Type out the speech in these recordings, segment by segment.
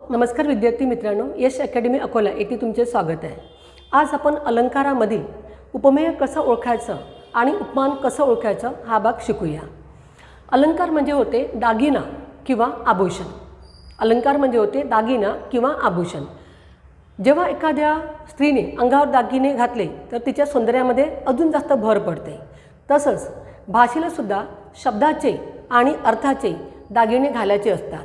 नमस्कार विद्यार्थी मित्रांनो, यश अकॅडमी अकोला येथे तुमचे स्वागत आहे। आज आपण अलंकारामधील उपमेय कसं ओळखायचं आणि उपमान कसं ओळखायचं हा भाग शिकूया। अलंकार म्हणजे होते दागिना किंवा आभूषण। अलंकार म्हणजे होते दागिना किंवा आभूषण। जेव्हा एखाद्या स्त्रीने अंगावर दागिने घातले तर तिच्या सौंदर्यामध्ये अजून जास्त भर पडते। तसंच भाषेला सुद्धा शब्दाचे आणि अर्थाचे दागिने घालायचे असतात,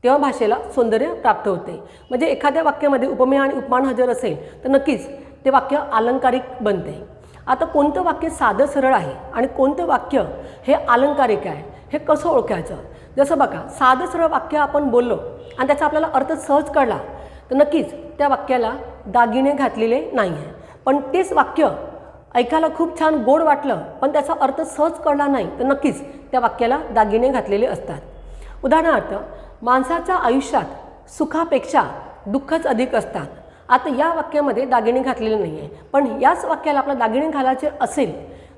तेव्हा भाषेला सौंदर्य प्राप्त होते। म्हणजे एखाद्या वाक्यामध्ये उपमेय आणि उपमान हजर असेल तर नक्कीच ते वाक्य अलंकारिक बनते। आता कोणतं वाक्य साधं सरळ आहे आणि कोणतं वाक्य हे अलंकारिक आहे हे कसं ओळखायचं? जसं बघा, साधं सरळ वाक्य आपण बोललो आणि त्याचा आपल्याला अर्थ सहज कळला तर नक्कीच त्या वाक्याला दागिने घातलेले नाही आहे। पण तेच वाक्य ऐकायला खूप छान गोड वाटलं पण त्याचा अर्थ सहज कळला नाही तर नक्कीच त्या वाक्याला दागिने घातलेले असतात। उदाहरणार्थ, माणसाच्या आयुष्यात सुखापेक्षा दुःखच अधिक असतात। आता या वाक्यामध्ये दागिने घातलेले नाही आहे, पण याच वाक्याला आपला दागिने घालायचे असेल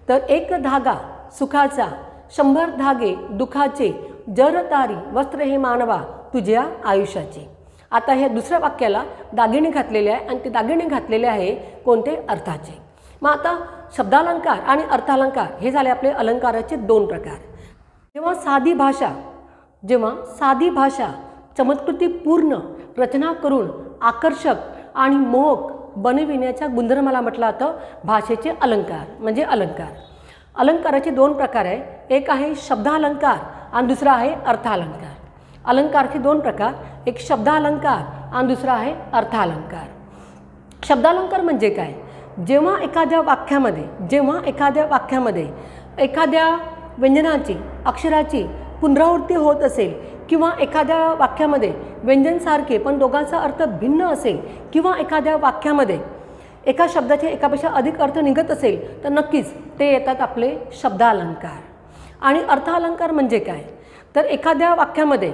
तर एक धागा सुखाचा, 100 धागे दुःखाचे, जर तारी वस्त्र हे मानवा तुझ्या आयुष्याचे। आता हे दुसऱ्या वाक्याला दागिने घातलेले आहे आणि ते दागिने घातलेले आहे कोणते? अर्थाचे। मग आता शब्दालंकार आणि अर्थालंकार हे झाले आपले अलंकाराचे दोन प्रकार। जेव्हा साधी भाषा चमत्कृतीपूर्ण रचना करून आकर्षक आणि मोहक बनविण्याच्या गुणधर्माला म्हटलं जातं भाषेचे अलंकार म्हणजे अलंकार। अलंकाराचे दोन प्रकार आहे, एक आहे शब्दालंकार आणि दुसरा आहे अर्थालंकार। अलंकारचे दोन प्रकार, एक शब्दालंकार आणि दुसरा आहे अर्थालंकार। शब्दालंकार म्हणजे काय? जेव्हा एखाद्या वाक्यामध्ये एखाद्या व्यंजनाची अक्षराची पुनरावृत्ती होत असेल किंवा एखाद्या वाक्यामध्ये व्यंजनसारखे पण दोघांचा अर्थ भिन्न असेल किंवा एखाद्या वाक्यामध्ये एका शब्दाचे एकापेक्षा अधिक अर्थ निघत असेल तर नक्कीच ते येतात आपले शब्दालंकार। आणि अर्थालंकार म्हणजे काय? तर एखाद्या वाक्यामध्ये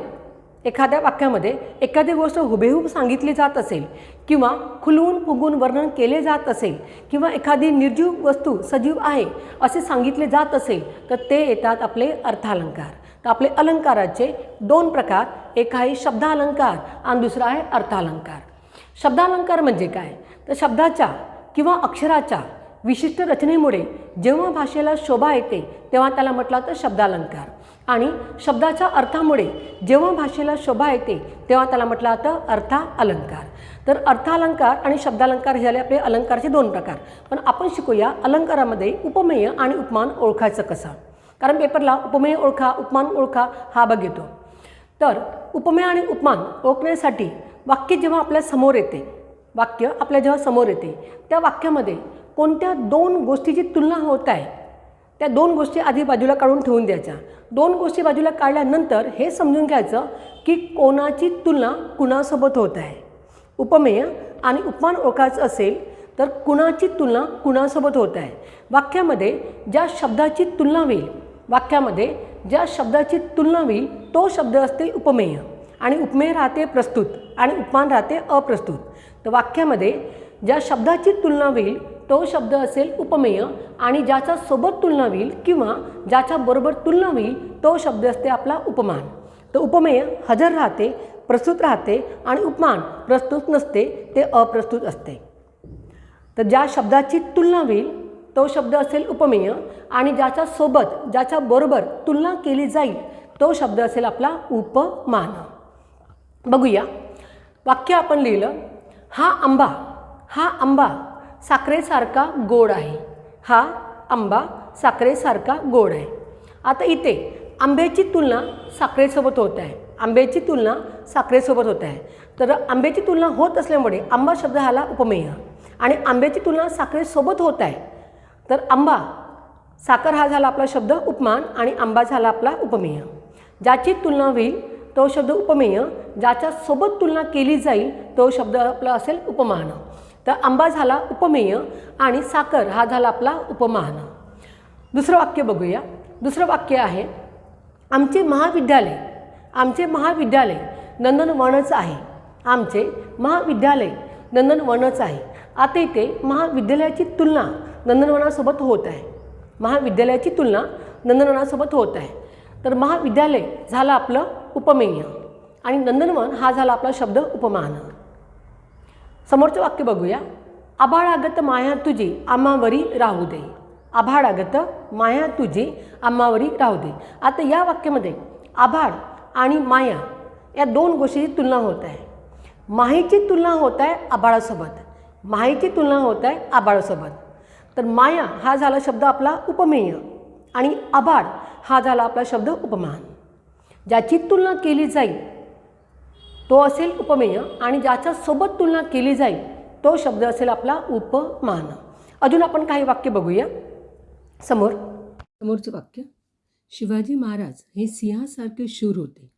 एखादी गोष्ट हुबेहूब सांगितली जात असेल किंवा खुलवून फुगून वर्णन केले जात असेल किंवा एखादी निर्जीव वस्तू सजीव आहे असे सांगितले जात असेल तर ते येतात आपले अर्थालंकार। तर आपले अलंकाराचे दोन प्रकार, एक आहे शब्दालंकार आणि दुसरा आहे अर्थालंकार। शब्दालंकार म्हणजे काय? तर शब्दाच्या किंवा अक्षराच्या विशिष्ट रचनेमुळे जेव्हा भाषेला शोभा येते तेव्हा त्याला म्हटलं तर शब्दालंकार, आणि शब्दाच्या अर्थामुळे जेव्हा भाषेला शोभा येते तेव्हा त्याला म्हटलं जातं अर्थालंकार। तर अर्थालंकार आणि शब्दालंकार हे झाले आपले अलंकाराचे दोन प्रकार। पण आपण शिकूया अलंकारामध्ये उपमेय आणि उपमान ओळखायचं कसं, कारण पेपरला उपमेय ओळखा उपमान ओळखा हा भाग येतो। तर उपमेय आणि उपमान ओळखण्यासाठी वाक्य जेव्हा आपल्या समोर येते त्या वाक्यामध्ये कोणत्या दोन गोष्टीची तुलना होत आहे त्या दोन गोष्टी आधी बाजूला काढून ठेवून द्यायच्या। दोन गोष्टी बाजूला काढल्यानंतर हे समजून घ्यायचं की कोणाची तुलना कुणासोबत होत आहे। उपमेय आणि उपमान ओळखायचं असेल तर कुणाची तुलना कुणासोबत होत आहे। वाक्यामध्ये ज्या शब्दाची तुलना होईल तो शब्द असते उपमेय, आणि उपमेय राहते प्रस्तुत आणि उपमान राहते अप्रस्तुत। तर वाक्यामध्ये ज्या शब्दाची तुलना होईल तो शब्द असेल उपमेय, आणि ज्याच्या सोबत तुलना होईल किंवा ज्याच्या बरोबर तुलना होईल तो शब्द असते आपला उपमान। तर उपमेय हजर राहते, प्रस्तुत राहते, आणि उपमान प्रस्तुत नसते, ते अप्रस्तुत असते। तर ज्या शब्दाची तुलना होईल तो शब्द असेल उपमेय, आणि ज्याच्या बरोबर तुलना केली जाईल तो शब्द असेल आपला उपमान। बघूया, वाक्य आपण लिहिलं, हा आंबा साखरेसारखा गोड आहे। हा आंबा साखरेसारखा गोड आहे। आता इथे आंब्याची तुलना साखरेसोबत होत आहे, तर आंब्याची तुलना होत असल्यामुळे आंबा शब्द हाला उपमेय, आणि आंब्याची तुलना साखरेसोबत होत आहे तर आंबा साखर हा झाला आपला शब्द उपमान आणि आंबा झाला आपला उपमेय। ज्याची तुलना होईल तो शब्द उपमेय, ज्याच्या सोबत तुलना केली जाईल तो शब्द आपला असेल उपमान। तर आंबा झाला उपमेय आणि साखर हा झाला आपला उपमान। दुसरं वाक्य बघूया। दुसरं वाक्य आहे, आमचे महाविद्यालय नंदनवनच आहे। आमचे महाविद्यालय नंदनवनच आहे। आता इथे महाविद्यालयाची तुलना नंदनवनासोबत होत आहे, तर महाविद्यालय झालं आपलं उपमेय आणि नंदनवन हा झाला आपला शब्द उपमान. समोरचं वाक्य बघूया. आभाळागत माया तुझी आम्हावरी राहू दे. आभाळागत माया तुझी आम्हावरी राहू दे. आता या वाक्यामध्ये आभाळ आणि माया या दोन गोष्टीची तुलना होत आहे. माहीची तुलना होत आहे आभाळासोबत, माहीची तुलना होत आहे आभाळासोबत. तर माया हा झाला शब्द आपला उपमेय आणि आभाळ हा झाला आपला शब्द उपमान. ज्याची तुलना केली जाईल तो असेल उपमेय आणि ज्याच्यासोबत तुलना केली जाईल तो शब्द असेल आपला उपमान. अजून आपण काही वाक्य बघूया. समोरचं वाक्य. शिवाजी महाराज हे सिंहासारखे शूर होते.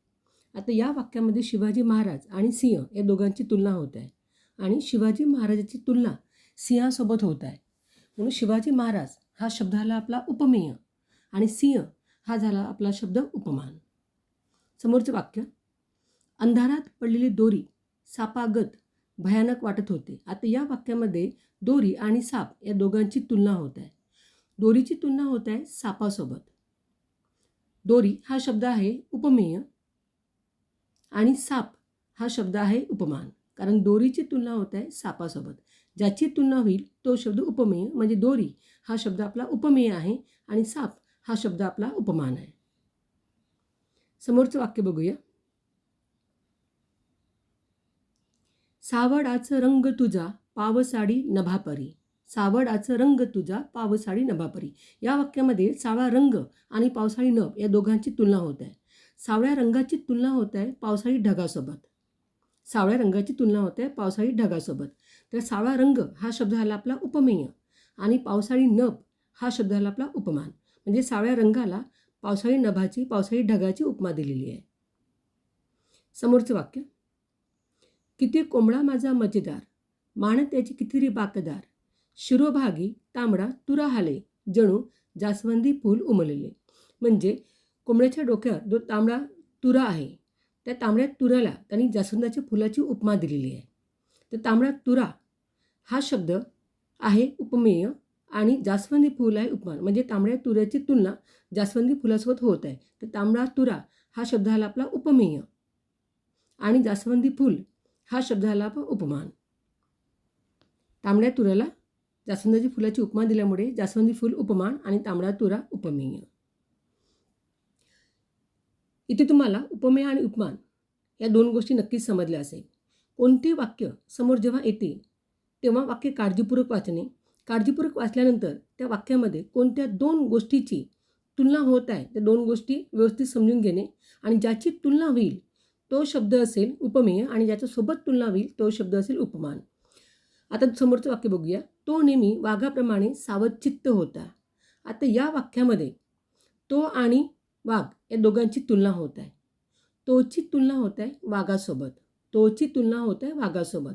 आता या वाक्यामध्ये शिवाजी महाराज आणि सिंह या दोघांची तुलना होत आहे आणि शिवाजी महाराजाची तुलना सिंहासोबत होत आहे. म्हणून शिवाजी महाराज हा शब्द झाला आपला उपमेय आणि सिंह हा झाला आपला शब्द उपमान. समोरचं वाक्य. अंधारात पडलेली दोरी सापागत भयानक वाटत होते. आता या वाक्यामध्ये दोरी आणि साप या दोघांची तुलना होत आहे. दोरीची तुलना होत आहे सापासोबत. दोरी हा शब्द आहे उपमेय आणि साप हा शब्द आहे उपमान. कारण दोरीची तुलना होत आहे सापासोबत. ज्याची तुलना होईल तो शब्द उपमेय, म्हणजे दोरी हा शब्द आपला उपमेय आहे आणि साप हा शब्द आपला उपमान आहे. समोरचं वाक्य बघूया. सावडाचं रंग तुझा पावसाळी नभापरी. सावडाचं रंग तुझा पावसाळी नभापरी. या वाक्यामध्ये सावळा रंग आणि पावसाळी नभ या दोघांची तुलना होत आहे. सावळ्या रंगाची तुलना होत आहे पावसाळी ढगासोबत. सावळ्या रंगाची तुलना होत आहे पावसाळी ढगासोबत. तर सावळा रंग हा शब्द झाला आपला उपमेय आणि पावसाळी नभ हा शब्द झाला आपला उपमान. म्हणजे सावळ्या रंगाला पावसाळी नभाची, पावसाळी ढगाची उपमा दिलेली आहे. समोरचं वाक्य. किती कोंबडा माझा मजेदार, मान त्याची कितीरी बाकदार, शिरोभागी तांबडा तुरा हाले, जणू जास्वंदी फूल उमलले. म्हणजे कोंबड्याच्या डोक्यावर जो तांबडा तुरा आहे त्या तांबड्या तुऱ्याला त्यांनी जास्वंदाच्या फुलाची उपमा दिलेली आहे. तर तांबडा तुरा हा शब्द आहे उपमेय आणि जास्वंदी फूल आहे उपमान. म्हणजे तांबड्या तुऱ्याची तुलना जास्वंदी फुलासोबत होत आहे. तर तांबडा तुरा हा शब्द झाला आपला उपमेय आणि जास्वंदी फूल हा शब्द झाला आपला उपमान. तांबड्या तुऱ्याला जास्वंदाची फुलाची उपमा दिल्यामुळे जास्वंदी फूल उपमान आणि तांबडा तुरा उपमेय. इथे तुम्हाला उपमेय आणि उपमान या दोन गोष्टी नक्कीच समजल्या असेल. कोणते वाक्य समोर जेव्हा येते तेव्हा वाक्य काळजीपूर्वक वाचणे. काळजीपूर्वक वाचल्यानंतर त्या वाक्यामध्ये कोणत्या दोन गोष्टीची तुलना होत आहे त्या दोन गोष्टी व्यवस्थित समजून घेणे आणि ज्याची तुलना होईल तो शब्द असेल उपमेय आणि ज्याच्यासोबत तुलना होईल तो शब्द असेल उपमान. आता समोरचं वाक्य बघूया. तो नेहमी वाघाप्रमाणे सावधचित्त होता. आता या वाक्यामध्ये तो आणि वाघ या दोघांची तुलना होत आहे. तोची तुलना होत आहे वाघासोबत. तोची तुलना होत आहे वाघासोबत.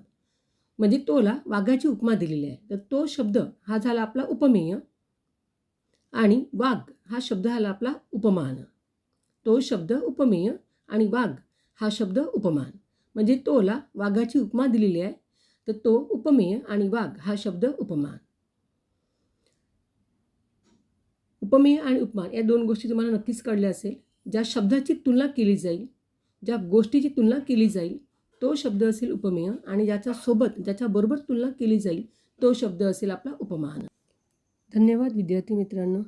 म्हणजे तोला वाघाची उपमा दिलेली आहे. तर तो शब्द हा झाला आपला उपमेय आणि वाघ हा शब्द झाला आपला उपमान. तो शब्द उपमेय आणि वाघ हा शब्द उपमान. म्हणजे तोला वाघाची उपमा दिलेली आहे तर तो उपमेय आणि वाघ हा शब्द उपमान. उपमेय आणि उपमान या दोन गोष्टी तुम्हाला नक्कीच कळल्या असेल. ज्या शब्दाची तुलना केली जाईल, ज्या गोष्टीची तुलना केली जाईल तो शब्द असेल उपमेय आणि ज्याच्याबरोबर तुलना केली जाईल तो शब्द असेल आपला उपमान. धन्यवाद विद्यार्थी मित्रांनो.